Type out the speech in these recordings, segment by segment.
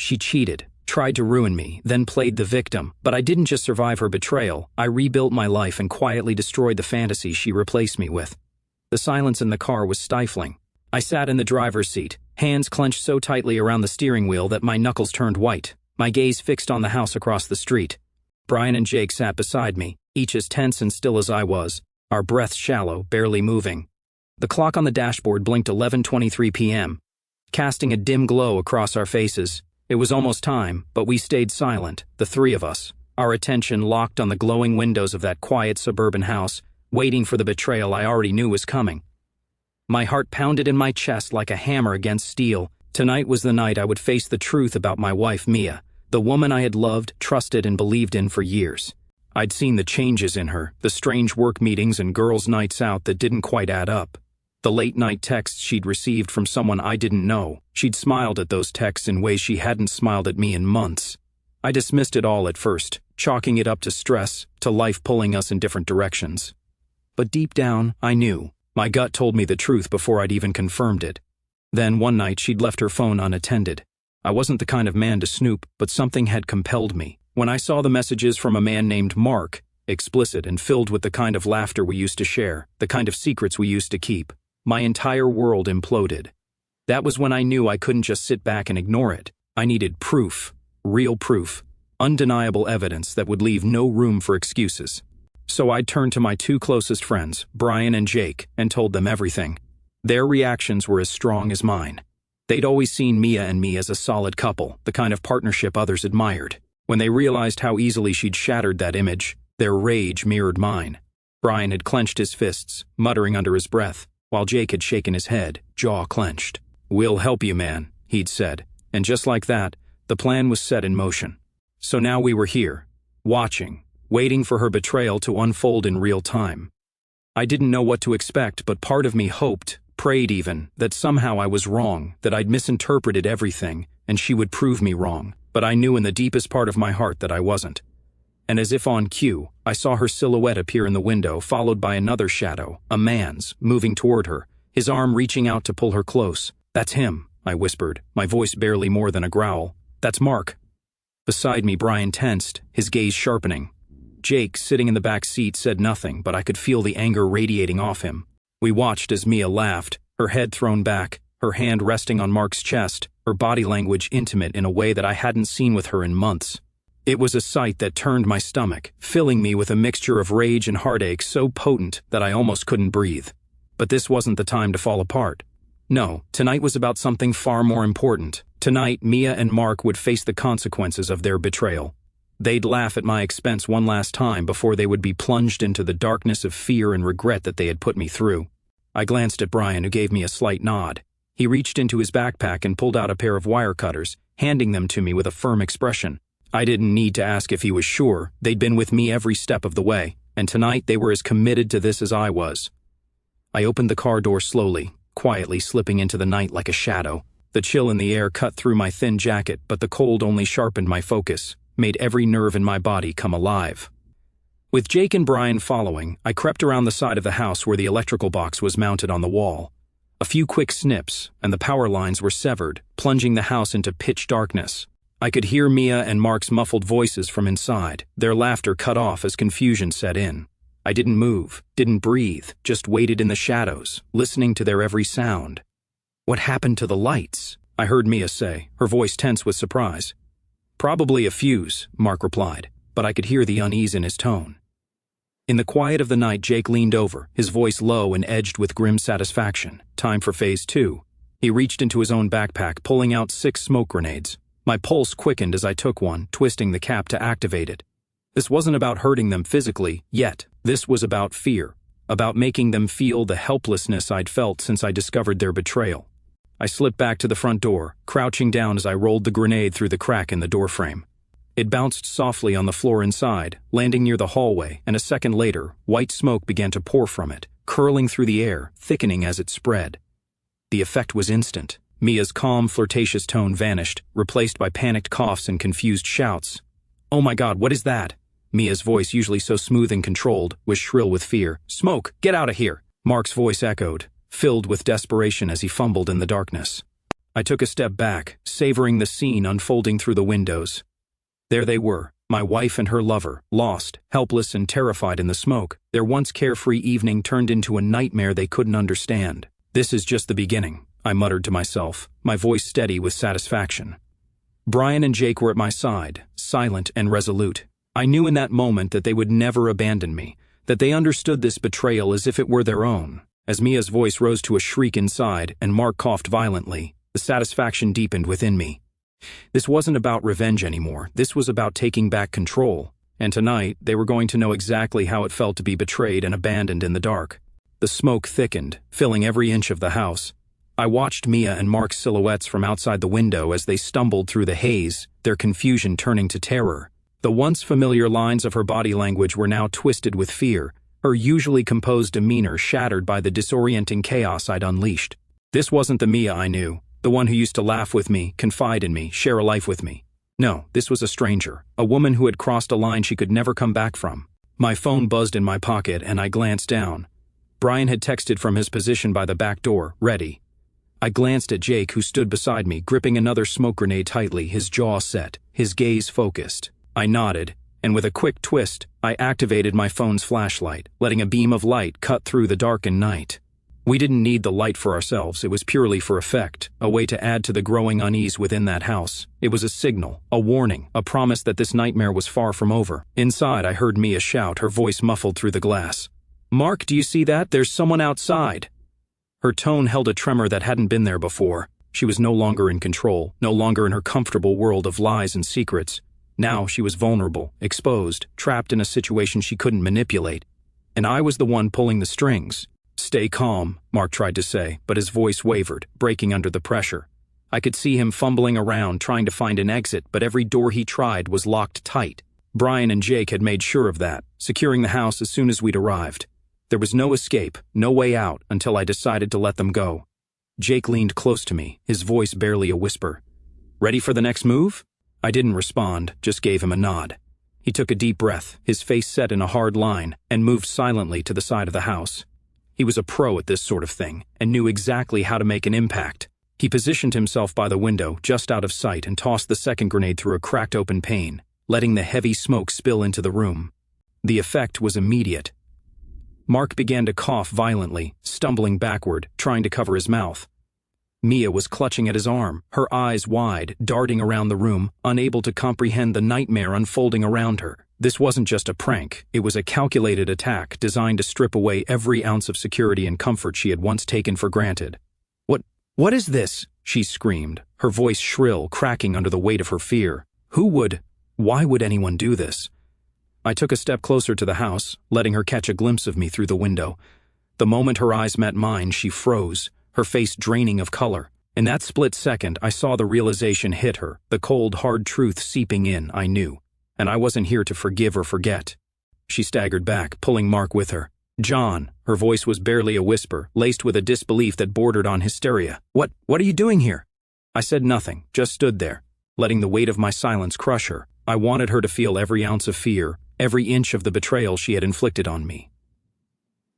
She cheated, tried to ruin me, then played the victim. But I didn't just survive her betrayal, I rebuilt my life and quietly destroyed the fantasy she replaced me with. The silence in the car was stifling. I sat in the driver's seat, hands clenched so tightly around the steering wheel that my knuckles turned white, my gaze fixed on the house across the street. Brian and Jake sat beside me, each as tense and still as I was, our breaths shallow, barely moving. The clock on the dashboard blinked 11:23 p.m., casting a dim glow across our faces. It was almost time, but we stayed silent, the three of us, our attention locked on the glowing windows of that quiet suburban house, waiting for the betrayal I already knew was coming. My heart pounded in my chest like a hammer against steel. Tonight was the night I would face the truth about my wife, Mia, the woman I had loved, trusted, and believed in for years. I'd seen the changes in her, the strange work meetings and girls' nights out that didn't quite add up. The late-night texts she'd received from someone I didn't know. She'd smiled at those texts in ways she hadn't smiled at me in months. I dismissed it all at first, chalking it up to stress, to life pulling us in different directions. But deep down, I knew. My gut told me the truth before I'd even confirmed it. Then one night she'd left her phone unattended. I wasn't the kind of man to snoop, but something had compelled me. When I saw the messages from a man named Mark, explicit and filled with the kind of laughter we used to share, the kind of secrets we used to keep, my entire world imploded. That was when I knew I couldn't just sit back and ignore it. I needed proof, real proof, undeniable evidence that would leave no room for excuses. So I turned to my two closest friends, Brian and Jake, and told them everything. Their reactions were as strong as mine. They'd always seen Mia and me as a solid couple, the kind of partnership others admired. When they realized how easily she'd shattered that image, their rage mirrored mine. Brian had clenched his fists, muttering under his breath, while Jake had shaken his head, jaw clenched. "We'll help you, man," he'd said. And just like that, the plan was set in motion. So now we were here, watching, waiting for her betrayal to unfold in real time. I didn't know what to expect, but part of me hoped, prayed even, that somehow I was wrong, that I'd misinterpreted everything, and she would prove me wrong. But I knew in the deepest part of my heart that I wasn't. And as if on cue, I saw her silhouette appear in the window, followed by another shadow, a man's, moving toward her, his arm reaching out to pull her close. "That's him," I whispered, my voice barely more than a growl. "That's Mark." Beside me, Brian tensed, his gaze sharpening. Jake, sitting in the back seat, said nothing, but I could feel the anger radiating off him. We watched as Mia laughed, her head thrown back, her hand resting on Mark's chest, her body language intimate in a way that I hadn't seen with her in months. It was a sight that turned my stomach, filling me with a mixture of rage and heartache so potent that I almost couldn't breathe. But this wasn't the time to fall apart. No, tonight was about something far more important. Tonight, Mia and Mark would face the consequences of their betrayal. They'd laugh at my expense one last time before they would be plunged into the darkness of fear and regret that they had put me through. I glanced at Brian, who gave me a slight nod. He reached into his backpack and pulled out a pair of wire cutters, handing them to me with a firm expression. I didn't need to ask if he was sure. They'd been with me every step of the way, and tonight they were as committed to this as I was. I opened the car door slowly, quietly slipping into the night like a shadow. The chill in the air cut through my thin jacket, but the cold only sharpened my focus, made every nerve in my body come alive. With Jake and Brian following, I crept around the side of the house where the electrical box was mounted on the wall. A few quick snips, and the power lines were severed, plunging the house into pitch darkness. I could hear Mia and Mark's muffled voices from inside, their laughter cut off as confusion set in. I didn't move, didn't breathe, just waited in the shadows, listening to their every sound. "What happened to the lights?" I heard Mia say, her voice tense with surprise. "Probably a fuse," Mark replied, but I could hear the unease in his tone. In the quiet of the night, Jake leaned over, his voice low and edged with grim satisfaction. Time for phase 2. He reached into his own backpack, pulling out 6 smoke grenades. My pulse quickened as I took one, twisting the cap to activate it. This wasn't about hurting them physically, yet. This was about fear, about making them feel the helplessness I'd felt since I discovered their betrayal. I slipped back to the front door, crouching down as I rolled the grenade through the crack in the doorframe. It bounced softly on the floor inside, landing near the hallway, and a second later, white smoke began to pour from it, curling through the air, thickening as it spread. The effect was instant. Mia's calm, flirtatious tone vanished, replaced by panicked coughs and confused shouts. "Oh my God, what is that?" Mia's voice, usually so smooth and controlled, was shrill with fear. "Smoke! Get out of here!" Mark's voice echoed, filled with desperation as he fumbled in the darkness. I took a step back, savoring the scene unfolding through the windows. There they were, my wife and her lover, lost, helpless and terrified in the smoke. Their once carefree evening turned into a nightmare they couldn't understand. "This is just the beginning," I muttered to myself, my voice steady with satisfaction. Brian and Jake were at my side, silent and resolute. I knew in that moment that they would never abandon me, that they understood this betrayal as if it were their own. As Mia's voice rose to a shriek inside and Mark coughed violently, the satisfaction deepened within me. This wasn't about revenge anymore. This was about taking back control. And tonight, they were going to know exactly how it felt to be betrayed and abandoned in the dark. The smoke thickened, filling every inch of the house. I watched Mia and Mark's silhouettes from outside the window as they stumbled through the haze, their confusion turning to terror. The once familiar lines of her body language were now twisted with fear, her usually composed demeanor shattered by the disorienting chaos I'd unleashed. This wasn't the Mia I knew, the one who used to laugh with me, confide in me, share a life with me. No, this was a stranger, a woman who had crossed a line she could never come back from. My phone buzzed in my pocket and I glanced down. Brian had texted from his position by the back door, ready. I glanced at Jake, who stood beside me, gripping another smoke grenade tightly, his jaw set, his gaze focused. I nodded, and with a quick twist, I activated my phone's flashlight, letting a beam of light cut through the darkened night. We didn't need the light for ourselves, it was purely for effect, a way to add to the growing unease within that house. It was a signal, a warning, a promise that this nightmare was far from over. Inside, I heard Mia shout, her voice muffled through the glass. "Mark, do you see that? There's someone outside." Her tone held a tremor that hadn't been there before. She was no longer in control, no longer in her comfortable world of lies and secrets. Now she was vulnerable, exposed, trapped in a situation she couldn't manipulate. And I was the one pulling the strings. "Stay calm," Mark tried to say, but his voice wavered, breaking under the pressure. I could see him fumbling around, trying to find an exit, but every door he tried was locked tight. Brian and Jake had made sure of that, securing the house as soon as we'd arrived. There was no escape, no way out, until I decided to let them go. Jake leaned close to me, his voice barely a whisper. "Ready for the next move?" I didn't respond, just gave him a nod. He took a deep breath, his face set in a hard line, and moved silently to the side of the house. He was a pro at this sort of thing, and knew exactly how to make an impact. He positioned himself by the window, just out of sight, and tossed the second grenade through a cracked open pane, letting the heavy smoke spill into the room. The effect was immediate. Mark began to cough violently, stumbling backward, trying to cover his mouth. Mia was clutching at his arm, her eyes wide, darting around the room, unable to comprehend the nightmare unfolding around her. This wasn't just a prank, it was a calculated attack designed to strip away every ounce of security and comfort she had once taken for granted. What is this?" she screamed, her voice shrill, cracking under the weight of her fear. Why would anyone do this? I took a step closer to the house, letting her catch a glimpse of me through the window. The moment her eyes met mine, she froze, her face draining of color. In that split second, I saw the realization hit her, the cold, hard truth seeping in, I knew. And I wasn't here to forgive or forget. She staggered back, pulling Mark with her. "John," her voice was barely a whisper, laced with a disbelief that bordered on hysteria. What are you doing here?" I said nothing, just stood there, letting the weight of my silence crush her. I wanted her to feel every ounce of fear, every inch of the betrayal she had inflicted on me.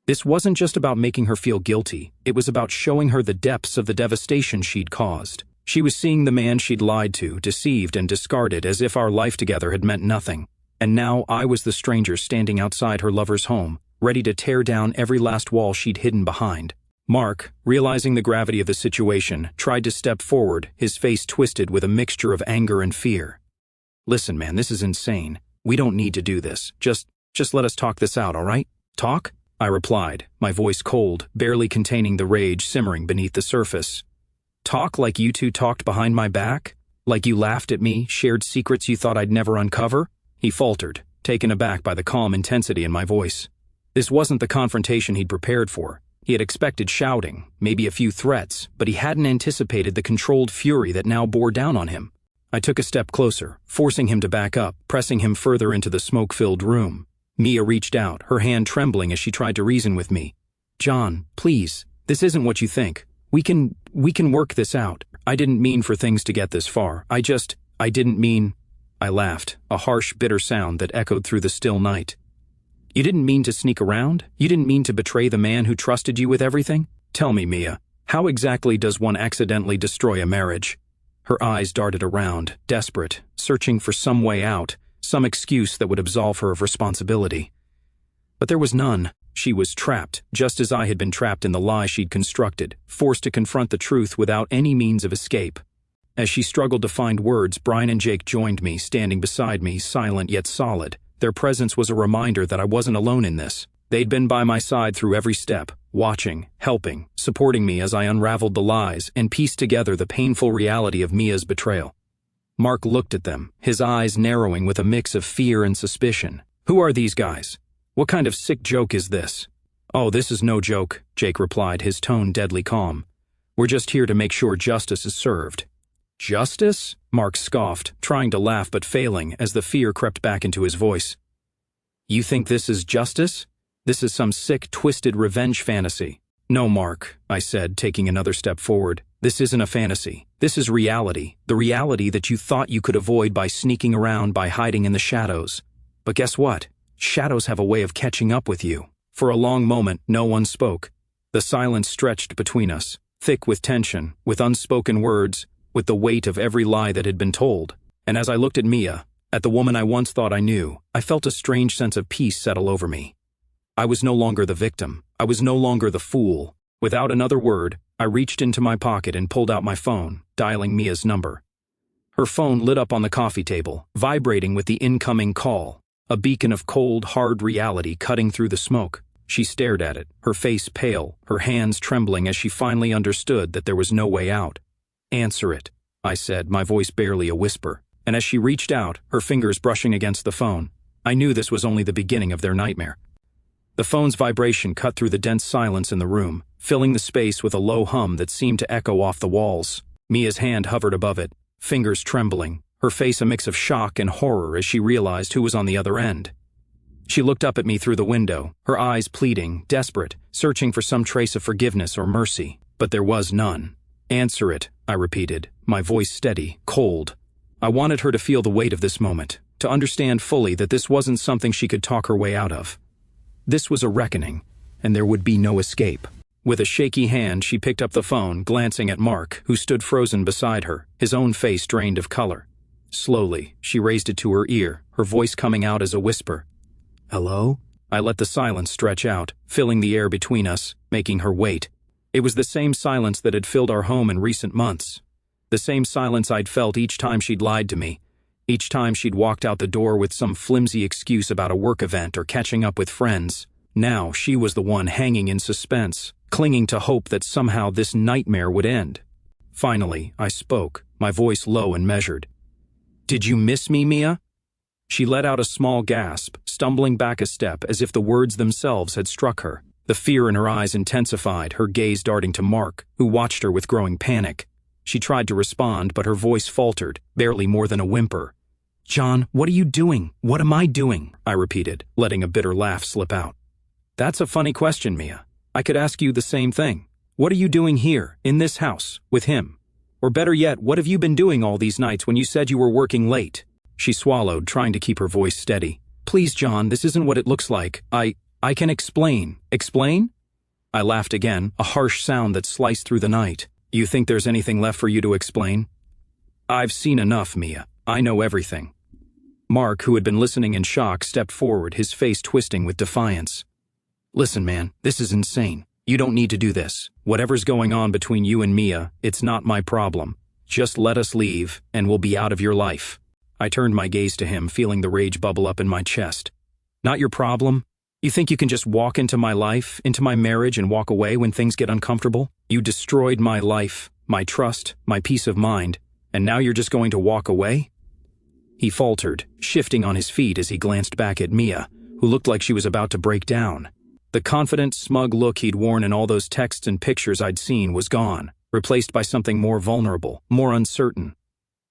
This wasn't just about making her feel guilty, it was about showing her the depths of the devastation she'd caused. She was seeing the man she'd lied to, deceived and discarded as if our life together had meant nothing. And now I was the stranger standing outside her lover's home, ready to tear down every last wall she'd hidden behind. Mark, realizing the gravity of the situation, tried to step forward, his face twisted with a mixture of anger and fear. "Listen, man, this is insane. We don't need to do this. Just let us talk this out, all right?" "Talk?" I replied, my voice cold, barely containing the rage simmering beneath the surface. "Talk like you two talked behind my back? Like you laughed at me, shared secrets you thought I'd never uncover?" He faltered, taken aback by the calm intensity in my voice. This wasn't the confrontation he'd prepared for. He had expected shouting, maybe a few threats, but he hadn't anticipated the controlled fury that now bore down on him. I took a step closer, forcing him to back up, pressing him further into the smoke-filled room. Mia reached out, her hand trembling as she tried to reason with me. "John, please, this isn't what you think. We can work this out. I didn't mean for things to get this far. I didn't mean..." I laughed, a harsh, bitter sound that echoed through the still night. "You didn't mean to sneak around? You didn't mean to betray the man who trusted you with everything? Tell me, Mia, How exactly does one accidentally destroy a marriage? Her eyes darted around, desperate, searching for some way out, some excuse that would absolve her of responsibility. But there was none. She was trapped, just as I had been trapped in the lie she'd constructed, forced to confront the truth without any means of escape. As she struggled to find words, Brian and Jake joined me, standing beside me, silent yet solid. Their presence was a reminder that I wasn't alone in this. They'd been by my side through every step, watching, helping, supporting me as I unraveled the lies and pieced together the painful reality of Mia's betrayal. Mark looked at them, his eyes narrowing with a mix of fear and suspicion. Who are these guys? What kind of sick joke is this? Oh, this is no joke, Jake replied, his tone deadly calm. We're just here to make sure justice is served. Justice? Mark scoffed, trying to laugh but failing as the fear crept back into his voice. You think this is justice? This is some sick, twisted revenge fantasy. No, Mark, I said, taking another step forward. This isn't a fantasy. This is reality. The reality that you thought you could avoid by sneaking around, by hiding in the shadows. But guess what? Shadows have a way of catching up with you. For a long moment, no one spoke. The silence stretched between us, thick with tension, with unspoken words, with the weight of every lie that had been told. And as I looked at Mia, at the woman I once thought I knew, I felt a strange sense of peace settle over me. I was no longer the victim. I was no longer the fool. Without another word, I reached into my pocket and pulled out my phone, dialing Mia's number. Her phone lit up on the coffee table, vibrating with the incoming call, a beacon of cold, hard reality cutting through the smoke. She stared at it, her face pale, her hands trembling as she finally understood that there was no way out. Answer it, I said, my voice barely a whisper. And as she reached out, her fingers brushing against the phone, I knew this was only the beginning of their nightmare. The phone's vibration cut through the dense silence in the room, filling the space with a low hum that seemed to echo off the walls. Mia's hand hovered above it, fingers trembling, her face a mix of shock and horror as she realized who was on the other end. She looked up at me through the window, her eyes pleading, desperate, searching for some trace of forgiveness or mercy. But there was none. Answer it, I repeated, my voice steady, cold. I wanted her to feel the weight of this moment, to understand fully that this wasn't something she could talk her way out of. This was a reckoning, and there would be no escape. With a shaky hand, she picked up the phone, glancing at Mark, who stood frozen beside her, his own face drained of color. Slowly, she raised it to her ear, her voice coming out as a whisper. Hello? I let the silence stretch out, filling the air between us, making her wait. It was the same silence that had filled our home in recent months. The same silence I'd felt each time she'd lied to me. Each time she'd walked out the door with some flimsy excuse about a work event or catching up with friends. Now she was the one hanging in suspense, clinging to hope that somehow this nightmare would end. Finally, I spoke, my voice low and measured. Did you miss me, Mia? She let out a small gasp, stumbling back a step as if the words themselves had struck her. The fear in her eyes intensified, her gaze darting to Mark, who watched her with growing panic. She tried to respond, but her voice faltered, barely more than a whimper. John, what are you doing? What am I doing? I repeated, letting a bitter laugh slip out. That's a funny question, Mia. I could ask you the same thing. What are you doing here, in this house, with him? Or better yet, what have you been doing all these nights when you said you were working late? She swallowed, trying to keep her voice steady. Please, John, this isn't what it looks like. I can explain. Explain? I laughed again, a harsh sound that sliced through the night. You think there's anything left for you to explain? I've seen enough, Mia. I know everything. Mark, who had been listening in shock, stepped forward, his face twisting with defiance. Listen, man, this is insane. You don't need to do this. Whatever's going on between you and Mia, it's not my problem. Just let us leave, and we'll be out of your life. I turned my gaze to him, feeling the rage bubble up in my chest. Not your problem? You think you can just walk into my life, into my marriage, and walk away when things get uncomfortable? You destroyed my life, my trust, my peace of mind, and now you're just going to walk away? He faltered, shifting on his feet as he glanced back at Mia, who looked like she was about to break down. The confident, smug look he'd worn in all those texts and pictures I'd seen was gone, replaced by something more vulnerable, more uncertain.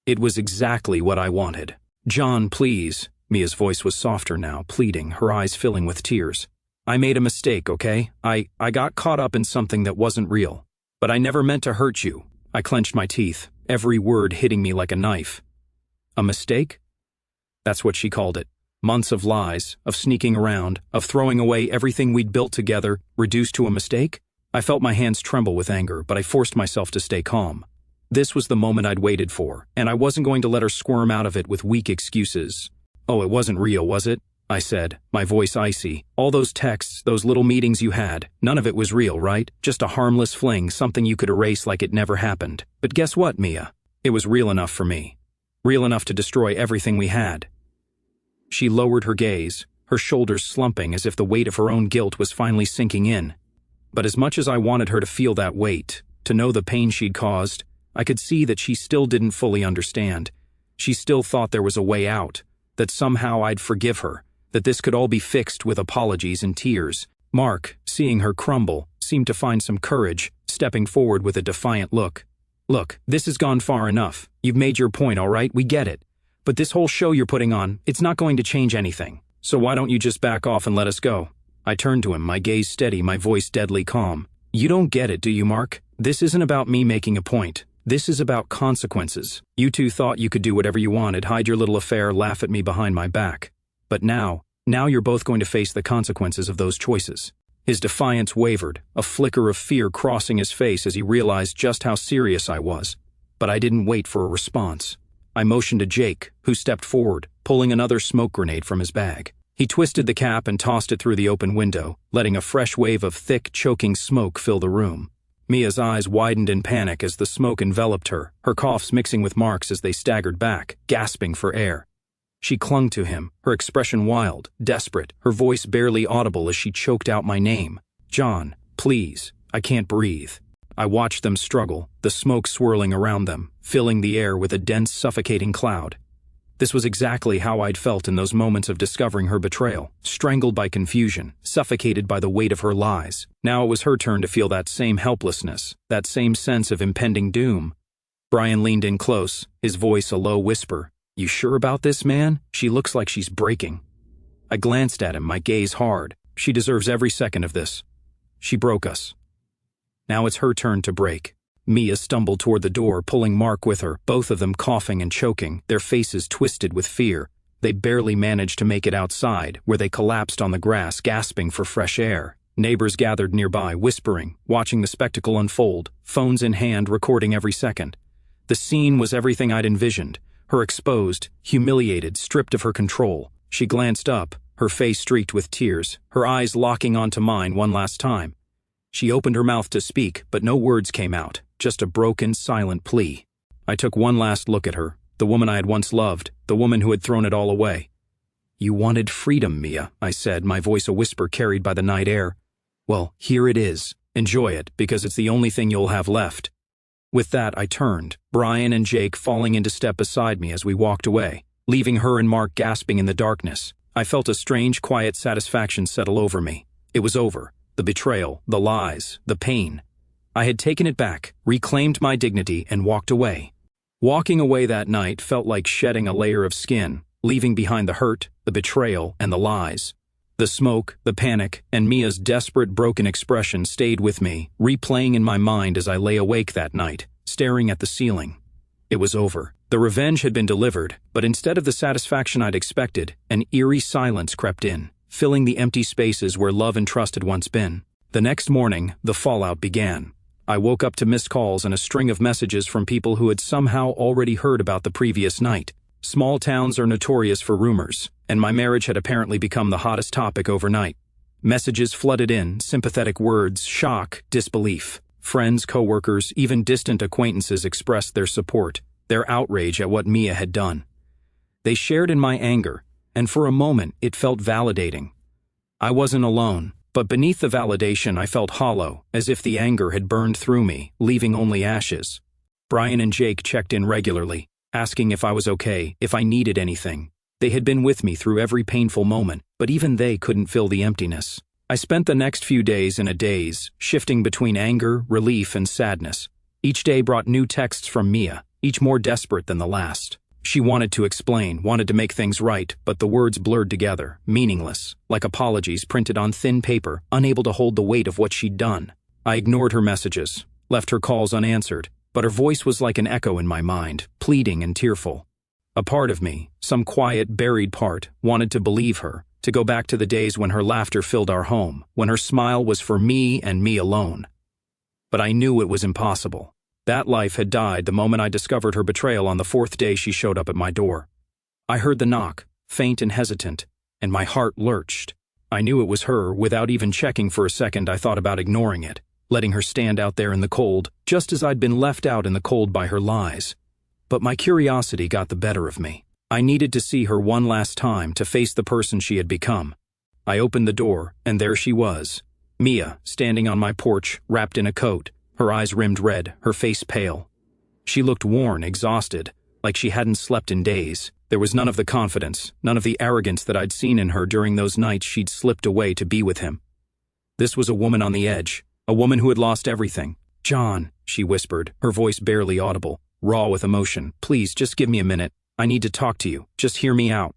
It was exactly what I wanted. John, please. Mia's voice was softer now, pleading, her eyes filling with tears. I made a mistake, okay? I got caught up in something that wasn't real. But I never meant to hurt you. I clenched my teeth, every word hitting me like a knife. A mistake? That's what she called it. Months of lies, of sneaking around, of throwing away everything we'd built together, reduced to a mistake? I felt my hands tremble with anger, but I forced myself to stay calm. This was the moment I'd waited for, and I wasn't going to let her squirm out of it with weak excuses. "Oh, it wasn't real, was it?" I said, my voice icy. "All those texts, those little meetings you had, none of it was real, right? Just a harmless fling, something you could erase like it never happened. But guess what, Mia? It was real enough for me. Real enough to destroy everything we had." She lowered her gaze, her shoulders slumping as if the weight of her own guilt was finally sinking in. But as much as I wanted her to feel that weight, to know the pain she'd caused, I could see that she still didn't fully understand. She still thought there was a way out, that somehow I'd forgive her, that this could all be fixed with apologies and tears. Mark, seeing her crumble, seemed to find some courage, stepping forward with a defiant look. "Look, this has gone far enough. You've made your point, all right? We get it. But this whole show you're putting on, it's not going to change anything. So why don't you just back off and let us go?" I turned to him, my gaze steady, my voice deadly calm. "You don't get it, do you, Mark? This isn't about me making a point. This is about consequences. You two thought you could do whatever you wanted, hide your little affair, laugh at me behind my back. But now you're both going to face the consequences of those choices." His defiance wavered, a flicker of fear crossing his face as he realized just how serious I was. But I didn't wait for a response. I motioned to Jake, who stepped forward, pulling another smoke grenade from his bag. He twisted the cap and tossed it through the open window, letting a fresh wave of thick, choking smoke fill the room. Mia's eyes widened in panic as the smoke enveloped her, her coughs mixing with Mark's as they staggered back, gasping for air. She clung to him, her expression wild, desperate, her voice barely audible as she choked out my name. "John, please, I can't breathe." I watched them struggle, the smoke swirling around them, filling the air with a dense, suffocating cloud. This was exactly how I'd felt in those moments of discovering her betrayal, strangled by confusion, suffocated by the weight of her lies. Now it was her turn to feel that same helplessness, that same sense of impending doom. Brian leaned in close, his voice a low whisper. "You sure about this, man? She looks like she's breaking." I glanced at him, my gaze hard. She deserves every second of this. She broke us. Now it's her turn to break. Mia stumbled toward the door, pulling Mark with her, both of them coughing and choking, their faces twisted with fear. They barely managed to make it outside, where they collapsed on the grass, gasping for fresh air. Neighbors gathered nearby, whispering, watching the spectacle unfold, phones in hand, recording every second. The scene was everything I'd envisioned. Her exposed, humiliated, stripped of her control. She glanced up, her face streaked with tears, her eyes locking onto mine one last time. She opened her mouth to speak, but no words came out, just a broken, silent plea. I took one last look at her, the woman I had once loved, the woman who had thrown it all away. "You wanted freedom, Mia," I said, my voice a whisper carried by the night air. "Well, here it is. Enjoy it, because it's the only thing you'll have left." With that, I turned, Brian and Jake falling into step beside me as we walked away, leaving her and Mark gasping in the darkness. I felt a strange, quiet satisfaction settle over me. It was over. The betrayal, the lies, the pain. I had taken it back, reclaimed my dignity, and walked away. Walking away that night felt like shedding a layer of skin, leaving behind the hurt, the betrayal, and the lies. The smoke, the panic, and Mia's desperate, broken expression stayed with me, replaying in my mind as I lay awake that night, staring at the ceiling. It was over. The revenge had been delivered, but instead of the satisfaction I'd expected, an eerie silence crept in, filling the empty spaces where love and trust had once been. The next morning, the fallout began. I woke up to missed calls and a string of messages from people who had somehow already heard about the previous night. Small towns are notorious for rumors, and my marriage had apparently become the hottest topic overnight. Messages flooded in, sympathetic words, shock, disbelief. Friends, coworkers, even distant acquaintances expressed their support, their outrage at what Mia had done. They shared in my anger, and for a moment it felt validating. I wasn't alone, but beneath the validation I felt hollow, as if the anger had burned through me, leaving only ashes. Brian and Jake checked in regularly, asking if I was okay, if I needed anything. They had been with me through every painful moment, but even they couldn't fill the emptiness. I spent the next few days in a daze, shifting between anger, relief, and sadness. Each day brought new texts from Mia, each more desperate than the last. She wanted to explain, wanted to make things right, but the words blurred together, meaningless, like apologies printed on thin paper, unable to hold the weight of what she'd done. I ignored her messages, left her calls unanswered, but her voice was like an echo in my mind, pleading and tearful. A part of me, some quiet, buried part, wanted to believe her, to go back to the days when her laughter filled our home, when her smile was for me and me alone. but I knew it was impossible. That life had died the moment I discovered her betrayal on the 4th day she showed up at my door. I heard the knock, faint and hesitant, and my heart lurched. I knew it was her. Without even checking for a second, I thought about ignoring it, letting her stand out there in the cold, just as I'd been left out in the cold by her lies. But my curiosity got the better of me. I needed to see her one last time, to face the person she had become. I opened the door, and there she was, Mia, standing on my porch, wrapped in a coat, her eyes rimmed red, her face pale. She looked worn, exhausted, like she hadn't slept in days. There was none of the confidence, none of the arrogance that I'd seen in her during those nights she'd slipped away to be with him. This was a woman on the edge, a woman who had lost everything. "John," she whispered, her voice barely audible, raw with emotion. "Please, just give me a minute. I need to talk to you. Just hear me out."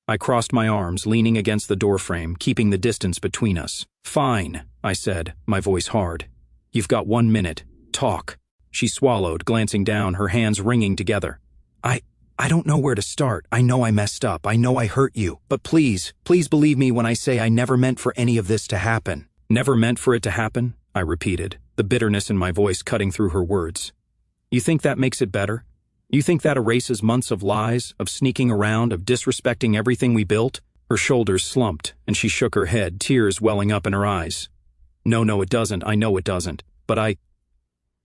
I crossed my arms, leaning against the doorframe, keeping the distance between us. "Fine," I said, my voice hard. "You've got 1 minute. Talk." She swallowed, glancing down, her hands wringing together. I don't know where to start. I know I messed up. I know I hurt you. But please believe me when I say I never meant for any of this to happen." "Never meant for it to happen?" I repeated, the bitterness in my voice cutting through her words. "You think that makes it better? You think that erases months of lies, of sneaking around, of disrespecting everything we built?" Her shoulders slumped, and she shook her head, tears welling up in her eyes. No, it doesn't. I know it doesn't. But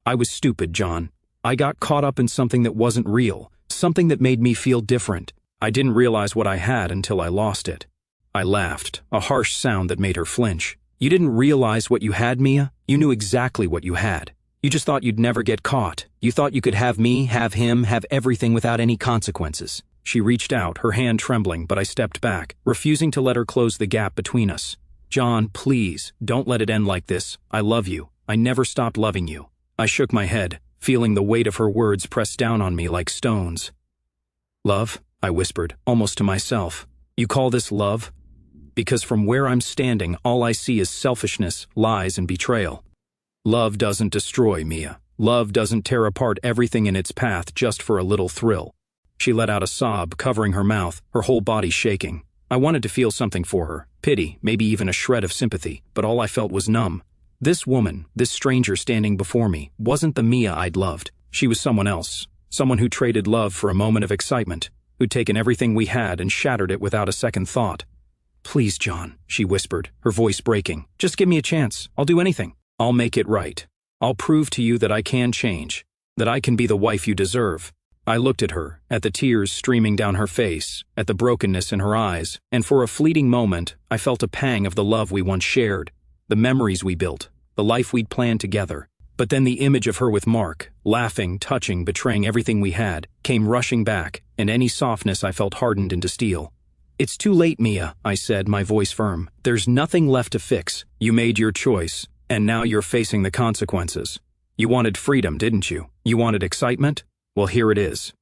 I was stupid, John. I got caught up in something that wasn't real, something that made me feel different. I didn't realize what I had until I lost it." I laughed, a harsh sound that made her flinch. "You didn't realize what you had, Mia? You knew exactly what you had. You just thought you'd never get caught. You thought you could have me, have him, have everything without any consequences." She reached out, her hand trembling, but I stepped back, refusing to let her close the gap between us. "John, please, don't let it end like this. I love you. I never stopped loving you." I shook my head, feeling the weight of her words press down on me like stones. "Love?" I whispered, almost to myself. "You call this love? Because from where I'm standing, all I see is selfishness, lies, and betrayal." "Love doesn't destroy, Mia. Love doesn't tear apart everything in its path just for a little thrill." She let out a sob, covering her mouth, her whole body shaking. I wanted to feel something for her, pity, maybe even a shred of sympathy, but all I felt was numb. This woman, this stranger standing before me, wasn't the Mia I'd loved. She was someone else, someone who traded love for a moment of excitement, who'd taken everything we had and shattered it without a second thought. "Please, John," she whispered, her voice breaking. "Just give me a chance. I'll do anything. I'll make it right. I'll prove to you that I can change, that I can be the wife you deserve." I looked at her, at the tears streaming down her face, at the brokenness in her eyes, and for a fleeting moment, I felt a pang of the love we once shared, the memories we built, the life we'd planned together. But then the image of her with Mark, laughing, touching, betraying everything we had, came rushing back, and any softness I felt hardened into steel. "It's too late, Mia," I said, my voice firm. "There's nothing left to fix. You made your choice, and now you're facing the consequences. You wanted freedom, didn't you? You wanted excitement? Well, here it is.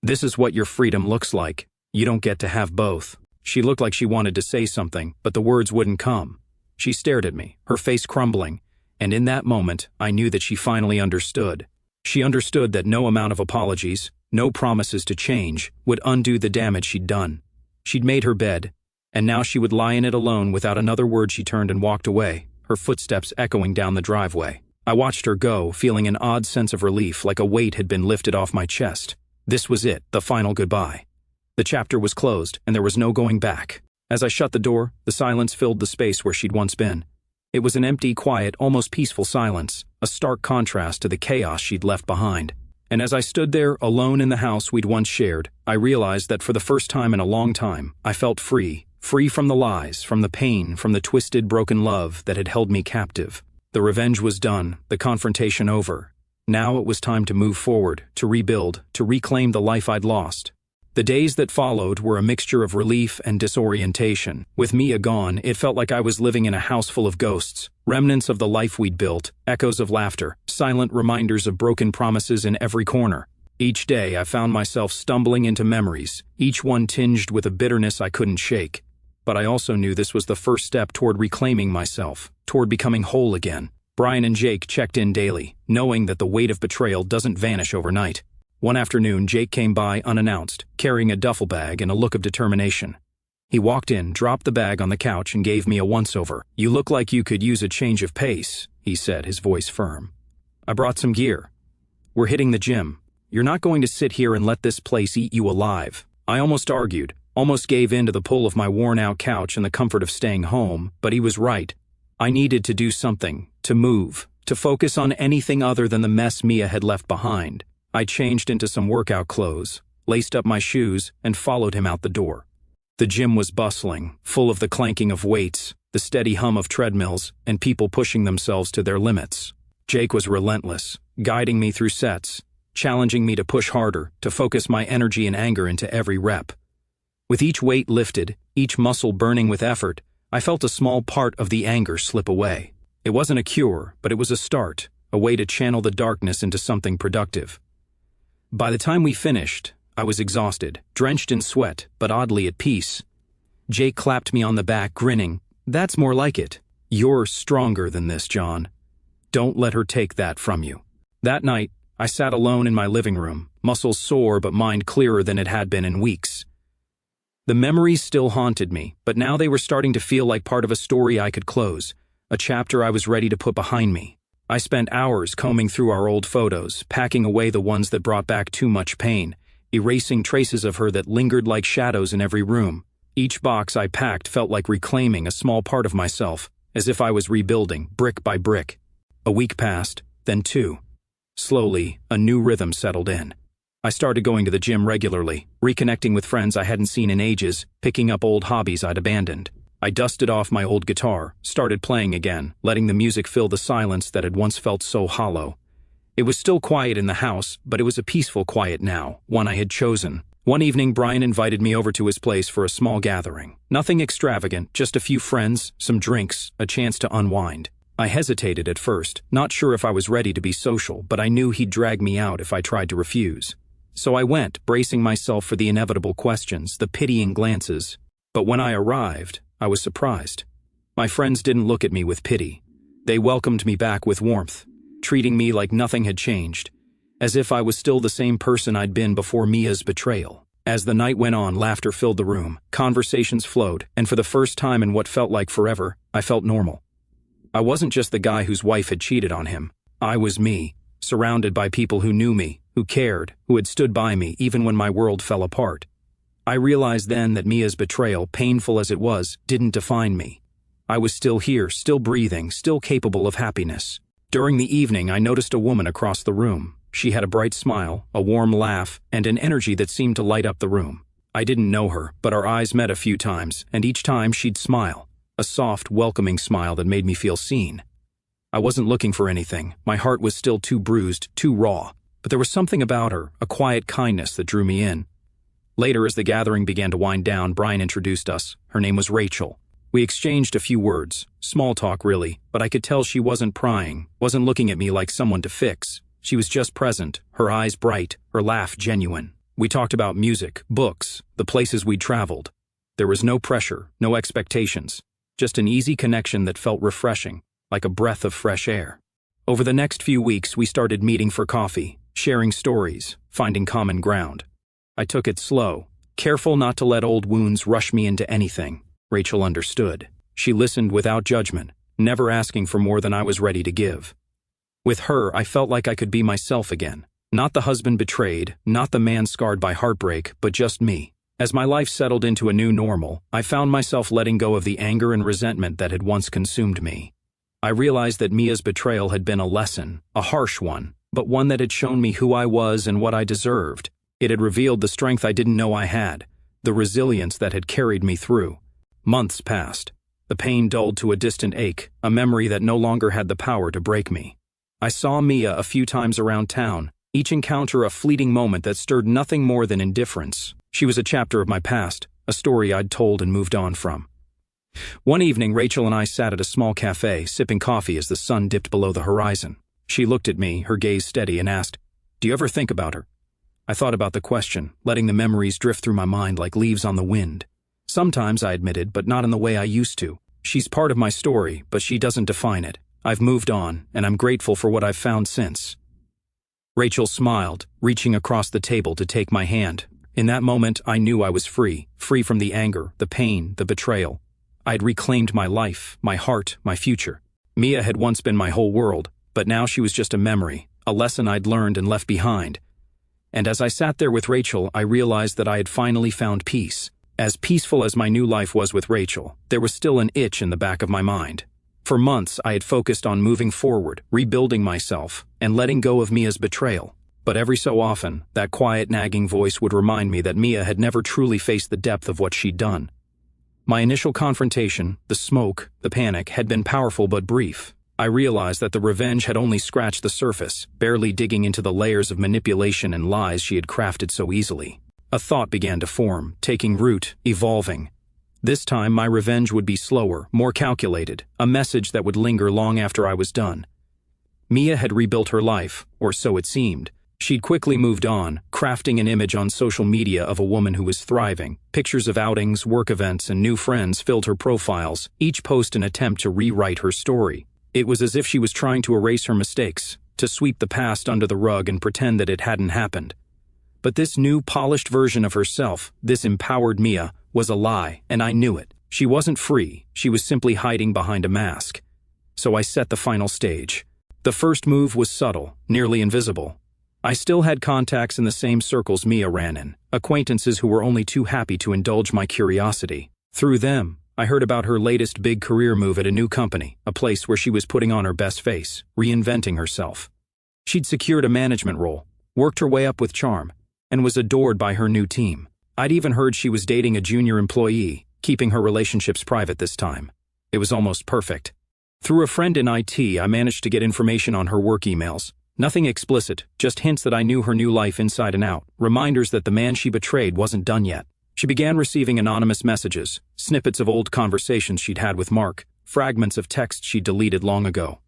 This is what your freedom looks like. You don't get to have both." She looked like she wanted to say something, but the words wouldn't come. She stared at me, her face crumbling, and in that moment, I knew that she finally understood. She understood that no amount of apologies, no promises to change, would undo the damage she'd done. She'd made her bed, and now she would lie in it alone. Without another word, she turned and walked away, her footsteps echoing down the driveway. I watched her go, feeling an odd sense of relief, like a weight had been lifted off my chest. This was it, the final goodbye. The chapter was closed, and there was no going back. As I shut the door, the silence filled the space where she'd once been. It was an empty, quiet, almost peaceful silence, a stark contrast to the chaos she'd left behind. And as I stood there, alone in the house we'd once shared, I realized that for the first time in a long time, I felt free from the lies, from the pain, from the twisted, broken love that had held me captive. The revenge was done, the confrontation over. Now it was time to move forward, to rebuild, to reclaim the life I'd lost. The days that followed were a mixture of relief and disorientation. With Mia gone, it felt like I was living in a house full of ghosts, remnants of the life we'd built, echoes of laughter, silent reminders of broken promises in every corner. Each day I found myself stumbling into memories, each one tinged with a bitterness I couldn't shake. But I also knew this was the first step toward reclaiming myself, toward becoming whole again. Brian and Jake checked in daily, knowing that the weight of betrayal doesn't vanish overnight. One afternoon, Jake came by unannounced, carrying a duffel bag and a look of determination. He walked in, dropped the bag on the couch, and gave me a once-over. "You look like you could use a change of pace," he said, his voice firm. I brought some gear. We're hitting the gym. You're not going to sit here and let this place eat you alive. I almost argued, almost gave in to the pull of my worn-out couch and the comfort of staying home, but he was right. I needed to do something, to move, to focus on anything other than the mess Mia had left behind. I changed into some workout clothes, laced up my shoes, and followed him out the door. The gym was bustling, full of the clanking of weights, the steady hum of treadmills, and people pushing themselves to their limits. Jake was relentless, guiding me through sets, challenging me to push harder, to focus my energy and anger into every rep. With each weight lifted, each muscle burning with effort, I felt a small part of the anger slip away. It wasn't a cure, but it was a start, a way to channel the darkness into something productive. By the time we finished, I was exhausted, drenched in sweat, but oddly at peace. Jake clapped me on the back, grinning. "That's more like it. You're stronger than this, John. Don't let her take that from you." That night, I sat alone in my living room, muscles sore but mind clearer than it had been in weeks. The memories still haunted me, but now they were starting to feel like part of a story I could close, a chapter I was ready to put behind me. I spent hours combing through our old photos, packing away the ones that brought back too much pain, erasing traces of her that lingered like shadows in every room. Each box I packed felt like reclaiming a small part of myself, as if I was rebuilding, brick by brick. A week passed, then two. Slowly, a new rhythm settled in. I started going to the gym regularly, reconnecting with friends I hadn't seen in ages, picking up old hobbies I'd abandoned. I dusted off my old guitar, started playing again, letting the music fill the silence that had once felt so hollow. It was still quiet in the house, but it was a peaceful quiet now, one I had chosen. One evening, Brian invited me over to his place for a small gathering. Nothing extravagant, just a few friends, some drinks, a chance to unwind. I hesitated at first, not sure if I was ready to be social, but I knew he'd drag me out if I tried to refuse. So I went, bracing myself for the inevitable questions, the pitying glances. But when I arrived, I was surprised. My friends didn't look at me with pity. They welcomed me back with warmth, treating me like nothing had changed, as if I was still the same person I'd been before Mia's betrayal. As the night went on, laughter filled the room, conversations flowed, and for the first time in what felt like forever, I felt normal. I wasn't just the guy whose wife had cheated on him. I was me, surrounded by people who knew me, who cared, who had stood by me even when my world fell apart. I realized then that Mia's betrayal, painful as it was, didn't define me. I was still here, still breathing, still capable of happiness. During the evening, I noticed a woman across the room. She had a bright smile, a warm laugh, and an energy that seemed to light up the room. I didn't know her, but our eyes met a few times, and each time she'd smile. A soft, welcoming smile that made me feel seen. I wasn't looking for anything. My heart was still too bruised, too raw. But there was something about her, a quiet kindness that drew me in. Later, as the gathering began to wind down, Brian introduced us. Her name was Rachel. We exchanged a few words, small talk really, but I could tell she wasn't prying, wasn't looking at me like someone to fix. She was just present, her eyes bright, her laugh genuine. We talked about music, books, the places we'd traveled. There was no pressure, no expectations, just an easy connection that felt refreshing, like a breath of fresh air. Over the next few weeks, we started meeting for coffee, sharing stories, finding common ground. I took it slow, careful not to let old wounds rush me into anything. Rachel understood. She listened without judgment, never asking for more than I was ready to give. With her, I felt like I could be myself again. Not the husband betrayed, not the man scarred by heartbreak, but just me. As my life settled into a new normal, I found myself letting go of the anger and resentment that had once consumed me. I realized that Mia's betrayal had been a lesson, a harsh one, but one that had shown me who I was and what I deserved. It had revealed the strength I didn't know I had, the resilience that had carried me through. Months passed. The pain dulled to a distant ache, a memory that no longer had the power to break me. I saw Mia a few times around town, each encounter a fleeting moment that stirred nothing more than indifference. She was a chapter of my past, a story I'd told and moved on from. One evening, Rachel and I sat at a small cafe, sipping coffee as the sun dipped below the horizon. She looked at me, her gaze steady, and asked, "Do you ever think about her?" I thought about the question, letting the memories drift through my mind like leaves on the wind. Sometimes, I admitted, but not in the way I used to. She's part of my story, but she doesn't define it. I've moved on, and I'm grateful for what I've found since. Rachel smiled, reaching across the table to take my hand. In that moment, I knew I was free from the anger, the pain, the betrayal. I'd reclaimed my life, my heart, my future. Mia had once been my whole world, but now she was just a memory, a lesson I'd learned and left behind. And as I sat there with Rachel, I realized that I had finally found peace. As peaceful as my new life was with Rachel, there was still an itch in the back of my mind. For months, I had focused on moving forward, rebuilding myself, and letting go of Mia's betrayal. But every so often, that quiet nagging voice would remind me that Mia had never truly faced the depth of what she'd done. My initial confrontation, the smoke, the panic, had been powerful but brief. I realized that the revenge had only scratched the surface, barely digging into the layers of manipulation and lies she had crafted so easily. A thought began to form, taking root, evolving. This time, my revenge would be slower, more calculated, a message that would linger long after I was done. Mia had rebuilt her life, or so it seemed. She'd quickly moved on, crafting an image on social media of a woman who was thriving. Pictures of outings, work events, and new friends filled her profiles, each post an attempt to rewrite her story. It was as if she was trying to erase her mistakes, to sweep the past under the rug and pretend that it hadn't happened. But this new, polished version of herself, this empowered Mia, was a lie, and I knew it. She wasn't free, she was simply hiding behind a mask. So I set the final stage. The first move was subtle, nearly invisible. I still had contacts in the same circles Mia ran in, acquaintances who were only too happy to indulge my curiosity. Through them, I heard about her latest big career move at a new company, a place where she was putting on her best face, reinventing herself. She'd secured a management role, worked her way up with charm, and was adored by her new team. I'd even heard she was dating a junior employee, keeping her relationships private this time. It was almost perfect. Through a friend in IT, I managed to get information on her work emails. Nothing explicit, just hints that I knew her new life inside and out, reminders that the man she betrayed wasn't done yet. She began receiving anonymous messages, snippets of old conversations she'd had with Mark, fragments of text she'd deleted long ago.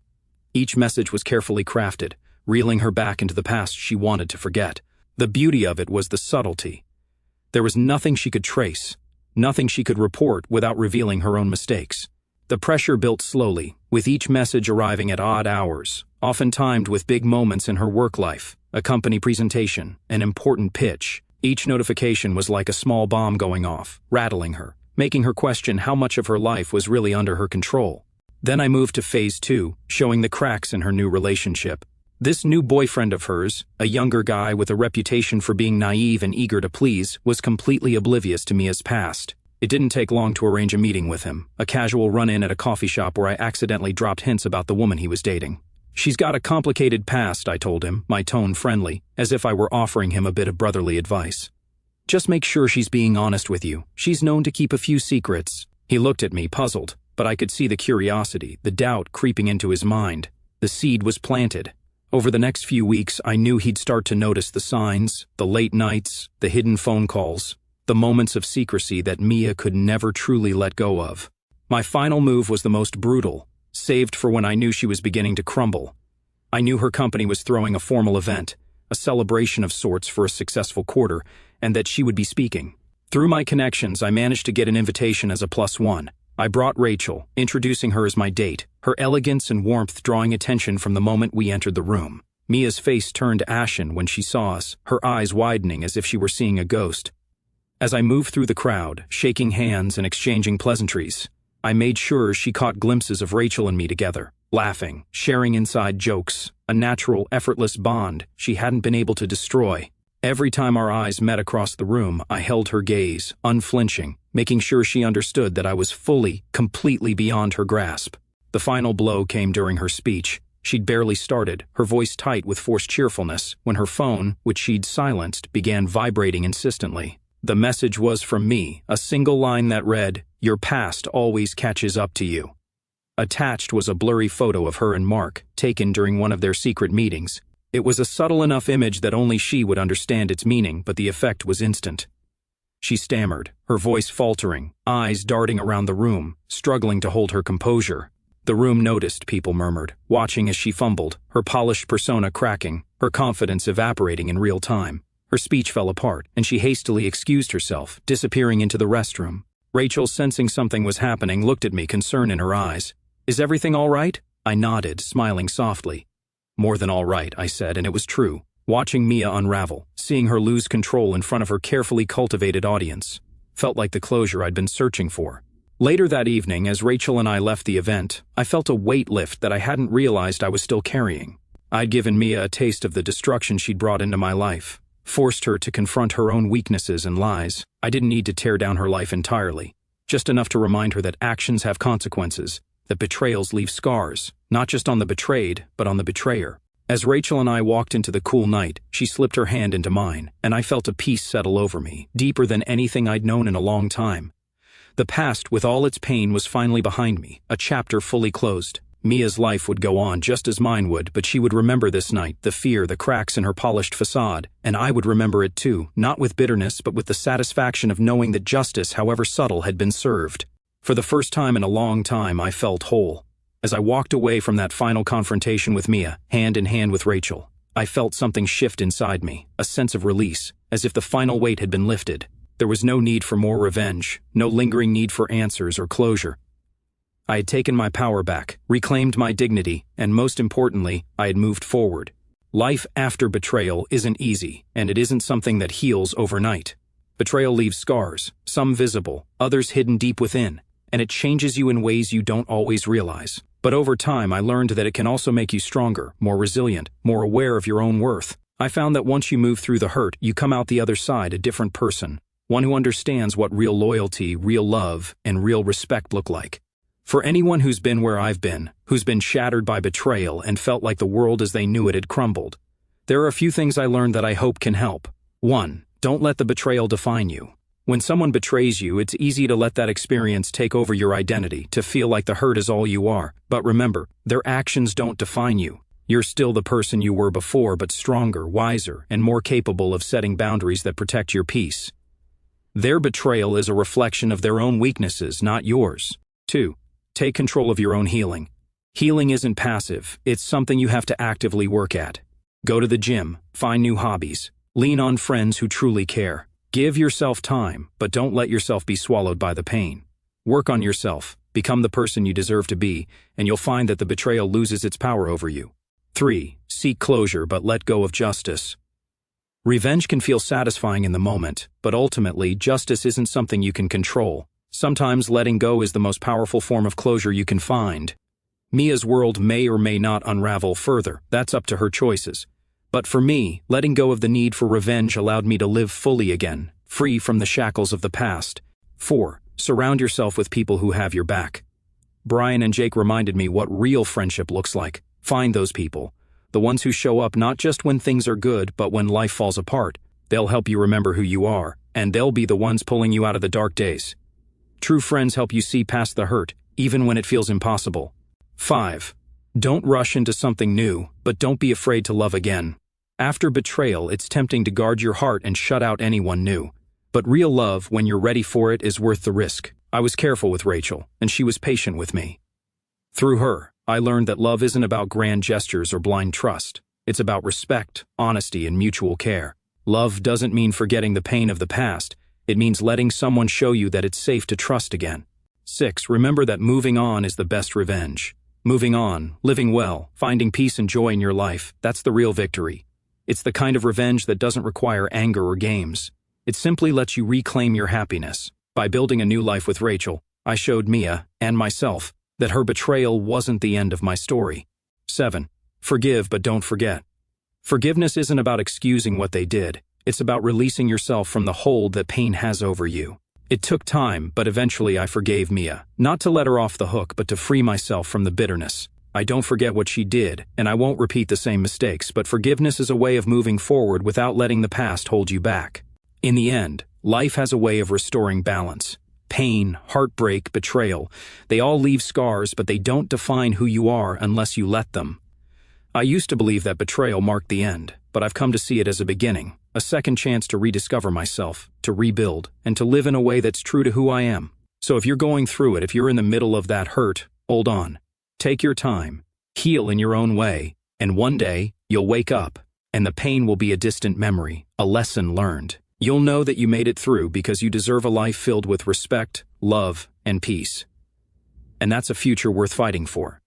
Each message was carefully crafted, reeling her back into the past she wanted to forget. The beauty of it was the subtlety. There was nothing she could trace, nothing she could report without revealing her own mistakes. The pressure built slowly, with each message arriving at odd hours, often timed with big moments in her work life, a company presentation, an important pitch. Each notification was like a small bomb going off, rattling her, making her question how much of her life was really under her control. Then I moved to phase 2, showing the cracks in her new relationship. This new boyfriend of hers, a younger guy with a reputation for being naive and eager to please, was completely oblivious to Mia's past. It didn't take long to arrange a meeting with him, a casual run-in at a coffee shop where I accidentally dropped hints about the woman he was dating. "She's got a complicated past," I told him, my tone friendly, as if I were offering him a bit of brotherly advice. "Just make sure she's being honest with you. She's known to keep a few secrets." He looked at me, puzzled, but I could see the curiosity, the doubt creeping into his mind. The seed was planted. Over the next few weeks, I knew he'd start to notice the signs, the late nights, the hidden phone calls, the moments of secrecy that Mia could never truly let go of. My final move was the most brutal, saved for when I knew she was beginning to crumble. I knew her company was throwing a formal event, a celebration of sorts for a successful quarter, and that she would be speaking. Through my connections, I managed to get an invitation as a +1. I brought Rachel, introducing her as my date, her elegance and warmth drawing attention from the moment we entered the room. Mia's face turned ashen when she saw us, her eyes widening as if she were seeing a ghost. As I moved through the crowd, shaking hands and exchanging pleasantries, I made sure she caught glimpses of Rachel and me together, laughing, sharing inside jokes, a natural, effortless bond she hadn't been able to destroy. Every time our eyes met across the room, I held her gaze, unflinching, making sure she understood that I was fully, completely beyond her grasp. The final blow came during her speech. She'd barely started, her voice tight with forced cheerfulness, when her phone, which she'd silenced, began vibrating insistently. The message was from me, a single line that read, "Your past always catches up to you." Attached was a blurry photo of her and Mark, taken during one of their secret meetings. It was a subtle enough image that only she would understand its meaning, but the effect was instant. She stammered, her voice faltering, eyes darting around the room, struggling to hold her composure. The room noticed, people murmured, watching as she fumbled, her polished persona cracking, her confidence evaporating in real time. Her speech fell apart, and she hastily excused herself, disappearing into the restroom. Rachel, sensing something was happening, looked at me, concern in her eyes. "Is everything all right?" I nodded, smiling softly. "More than all right," I said, and it was true. Watching Mia unravel, seeing her lose control in front of her carefully cultivated audience, felt like the closure I'd been searching for. Later that evening, as Rachel and I left the event, I felt a weight lift that I hadn't realized I was still carrying. I'd given Mia a taste of the destruction she'd brought into my life, forced her to confront her own weaknesses and lies. I didn't need to tear down her life entirely, just enough to remind her that actions have consequences, that betrayals leave scars, not just on the betrayed, but on the betrayer. As Rachel and I walked into the cool night, she slipped her hand into mine, and I felt a peace settle over me, deeper than anything I'd known in a long time. The past, with all its pain, was finally behind me, a chapter fully closed. Mia's life would go on just as mine would, but she would remember this night, the fear, the cracks in her polished facade, and I would remember it too, not with bitterness but with the satisfaction of knowing that justice, however subtle, had been served. For the first time in a long time, I felt whole. As I walked away from that final confrontation with Mia, hand in hand with Rachel, I felt something shift inside me, a sense of release, as if the final weight had been lifted. There was no need for more revenge, no lingering need for answers or closure. I had taken my power back, reclaimed my dignity, and most importantly, I had moved forward. Life after betrayal isn't easy, and it isn't something that heals overnight. Betrayal leaves scars, some visible, others hidden deep within, and it changes you in ways you don't always realize. But over time, I learned that it can also make you stronger, more resilient, more aware of your own worth. I found that once you move through the hurt, you come out the other side a different person, one who understands what real loyalty, real love, and real respect look like. For anyone who's been where I've been, who's been shattered by betrayal and felt like the world as they knew it had crumbled, there are a few things I learned that I hope can help. 1. Don't let the betrayal define you. When someone betrays you, it's easy to let that experience take over your identity, to feel like the hurt is all you are. But remember, their actions don't define you. You're still the person you were before, but stronger, wiser, and more capable of setting boundaries that protect your peace. Their betrayal is a reflection of their own weaknesses, not yours. 2. Take control of your own healing. Healing isn't passive, it's something you have to actively work at. Go to the gym, find new hobbies, lean on friends who truly care. Give yourself time, but don't let yourself be swallowed by the pain. Work on yourself, become the person you deserve to be, and you'll find that the betrayal loses its power over you. 3. Seek closure, but let go of justice. Revenge can feel satisfying in the moment, but ultimately, justice isn't something you can control. Sometimes letting go is the most powerful form of closure you can find. Mia's world may or may not unravel further. That's up to her choices. But for me, letting go of the need for revenge allowed me to live fully again, free from the shackles of the past. 4. Surround yourself with people who have your back. Brian and Jake reminded me what real friendship looks like. Find those people. The ones who show up not just when things are good, but when life falls apart. They'll help you remember who you are, and they'll be the ones pulling you out of the dark days. True friends help you see past the hurt, even when it feels impossible. 5. Don't rush into something new, but don't be afraid to love again. After betrayal, it's tempting to guard your heart and shut out anyone new. But real love, when you're ready for it, is worth the risk. I was careful with Rachel, and she was patient with me. Through her, I learned that love isn't about grand gestures or blind trust. It's about respect, honesty, and mutual care. Love doesn't mean forgetting the pain of the past. It means letting someone show you that it's safe to trust again. 6. Remember that moving on is the best revenge. Moving on, living well, finding peace and joy in your life, that's the real victory. It's the kind of revenge that doesn't require anger or games. It simply lets you reclaim your happiness. By building a new life with Rachel, I showed Mia, and myself, that her betrayal wasn't the end of my story. 7. Forgive but don't forget. Forgiveness isn't about excusing what they did. It's about releasing yourself from the hold that pain has over you. It took time, but eventually I forgave Mia. Not to let her off the hook, but to free myself from the bitterness. I don't forget what she did, and I won't repeat the same mistakes, but forgiveness is a way of moving forward without letting the past hold you back. In the end, life has a way of restoring balance. Pain, heartbreak, betrayal, they all leave scars, but they don't define who you are unless you let them. I used to believe that betrayal marked the end, but I've come to see it as a beginning, a second chance to rediscover myself, to rebuild, and to live in a way that's true to who I am. So if you're going through it, if you're in the middle of that hurt, hold on. Take your time, heal in your own way, and one day, you'll wake up, and the pain will be a distant memory, a lesson learned. You'll know that you made it through because you deserve a life filled with respect, love, and peace. And that's a future worth fighting for.